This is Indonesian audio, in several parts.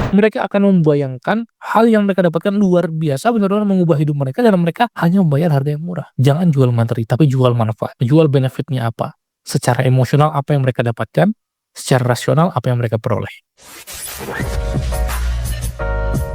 mereka akan membayangkan hal yang mereka dapatkan luar biasa, benar-benar mengubah hidup mereka dan mereka hanya membayar harga yang murah. Jangan jual materi, tapi jual manfaat. Jual benefitnya apa? Secara emosional apa yang mereka dapatkan, secara rasional apa yang mereka peroleh.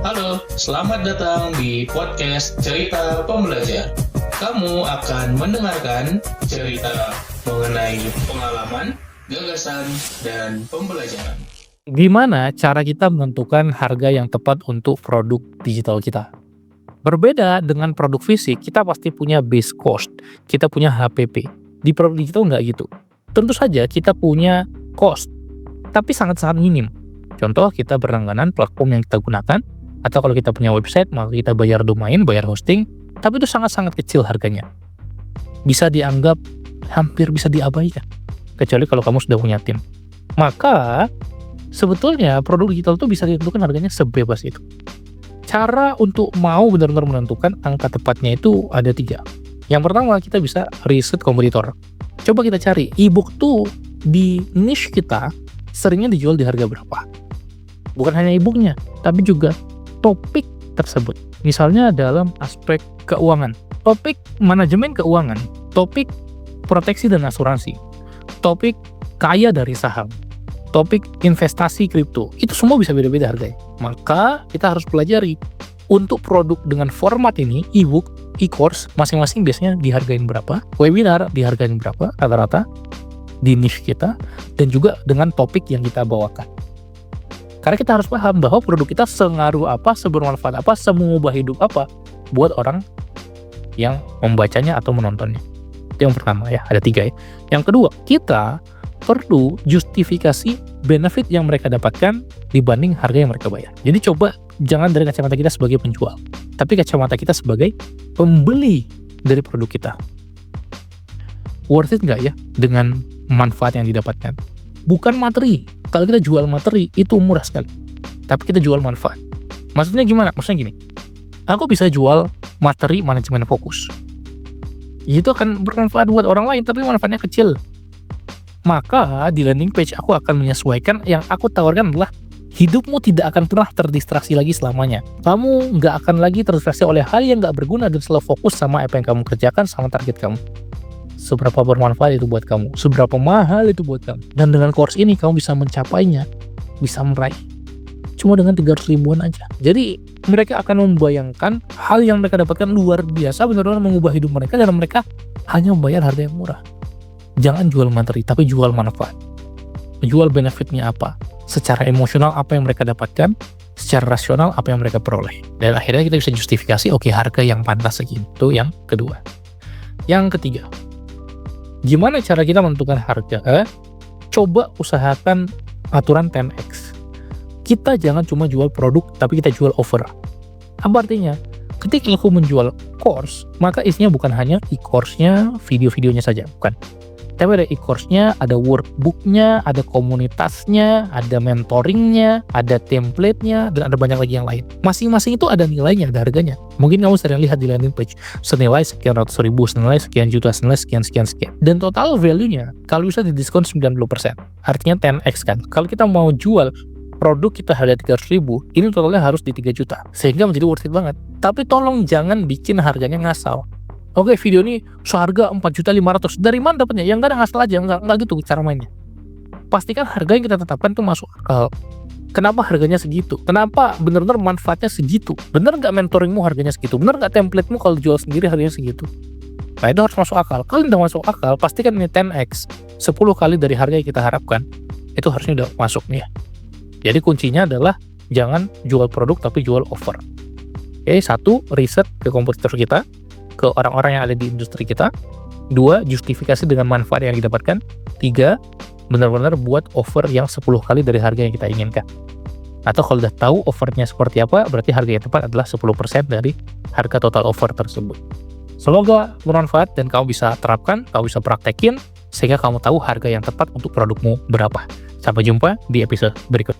Halo, selamat datang di podcast Cerita Pembelajar. Kamu akan mendengarkan cerita mengenai pengalaman, gagasan, dan pembelajaran. Gimana cara kita menentukan harga yang tepat untuk produk digital kita? Berbeda dengan produk fisik, kita pasti punya base cost, kita punya HPP. Di produk digital nggak gitu. Tentu saja kita punya cost, tapi sangat-sangat minim. Contoh, kita berlangganan platform yang kita gunakan, atau kalau kita punya website, maka kita bayar domain, bayar hosting, tapi itu sangat-sangat kecil harganya. Bisa dianggap hampir bisa diabaikan, kecuali kalau kamu sudah punya tim. Maka, sebetulnya produk digital itu bisa ditentukan harganya sebebas itu. Cara untuk mau benar-benar menentukan angka tepatnya itu ada 3. Yang pertama, kita bisa riset kompetitor. Coba kita cari, e-book tuh di niche kita seringnya dijual di harga berapa. Bukan hanya e-booknya, tapi juga topik tersebut. Misalnya dalam aspek keuangan, topik manajemen keuangan, topik proteksi dan asuransi, topik kaya dari saham, topik investasi kripto, itu semua bisa beda-beda harganya. Maka kita harus pelajari untuk produk dengan format ini, e-book, e-course, masing-masing biasanya dihargain berapa, webinar dihargain berapa rata-rata di niche kita, dan juga dengan topik yang kita bawakan. Karena kita harus paham bahwa produk kita sengaruh apa, sebermanfaat apa, semengubah hidup apa buat orang yang membacanya atau menontonnya. Itu yang pertama ya, ada 3 ya. Yang kedua, kita perlu justifikasi benefit yang mereka dapatkan dibanding harga yang mereka bayar. Jadi coba jangan dari kacamata kita sebagai penjual, tapi kacamata kita sebagai pembeli dari produk kita. Worth it nggak ya dengan manfaat yang didapatkan? Bukan materi. Kalau kita jual materi, itu murah sekali. Tapi kita jual manfaat. Maksudnya gimana? Maksudnya gini, aku bisa jual materi manajemen fokus. Itu akan bermanfaat buat orang lain, tapi manfaatnya kecil. Maka di landing page aku akan menyesuaikan, yang aku tawarkan adalah hidupmu tidak akan pernah terdistraksi lagi selamanya. Kamu nggak akan lagi terdistraksi oleh hal yang nggak berguna dan selalu fokus sama apa yang kamu kerjakan, sama target kamu. Seberapa bermanfaat itu buat kamu, seberapa mahal itu buat kamu. Dan dengan course ini kamu bisa mencapainya, bisa meraih. Cuma dengan 300 ribuan aja. Jadi mereka akan membayangkan hal yang mereka dapatkan luar biasa, benar-benar mengubah hidup mereka, dan mereka hanya membayar harga yang murah. Jangan jual materi, tapi jual manfaat. Jual benefitnya apa, secara emosional apa yang mereka dapatkan, secara rasional apa yang mereka peroleh. Dan akhirnya kita bisa justifikasi, oke, harga yang pantas segitu. Itu yang kedua. Yang ketiga, gimana cara kita menentukan harga? Coba usahakan aturan 10x. Kita jangan cuma jual produk, tapi kita jual offer. Apa artinya? Ketika aku menjual course, maka isinya bukan hanya e-course-nya, video-videonya saja, bukan. Tapi ada e-course-nya, ada workbook-nya, ada komunitasnya, ada mentoring-nya, ada template-nya, dan ada banyak lagi yang lain. Masing-masing itu ada nilainya, ada harganya. Mungkin kamu sering lihat di landing page, senilai sekian ratus ribu, senilai sekian juta, senilai sekian. Dan total value-nya, kalau bisa didiskon 90%. Artinya 10x kan. Kalau kita mau jual produk kita harga 300 ribu, ini totalnya harus di 3 juta. Sehingga menjadi worth it banget. Tapi tolong jangan bikin harganya ngasal. Oke, video ini seharga 4.500.000. Dari mana dapatnya? Yang nggak ada, ngasal aja, nggak gitu cara mainnya. Pastikan harga yang kita tetapkan itu masuk akal. Kenapa harganya segitu? Kenapa benar-benar manfaatnya segitu? Bener nggak mentoringmu harganya segitu? Bener nggak templatemu kalau jual sendiri harganya segitu? Nah, itu harus masuk akal. Kalau tidak masuk akal, pastikan ini 10x, 10 kali dari harga yang kita harapkan. Itu harusnya udah masuk nih ya. Jadi kuncinya adalah jangan jual produk tapi jual offer. Oke, 1, riset ke kompetitor kita, ke orang-orang yang ada di industri kita. 2, justifikasi dengan manfaat yang didapatkan. 3, benar-benar buat offer yang 10 kali dari harga yang kita inginkan. Atau kalau udah tahu offernya seperti apa, berarti harga yang tepat adalah 10% dari harga total offer tersebut. Semoga bermanfaat dan kamu bisa terapkan, kamu bisa praktekin, sehingga kamu tahu harga yang tepat untuk produkmu berapa. Sampai jumpa di episode berikut.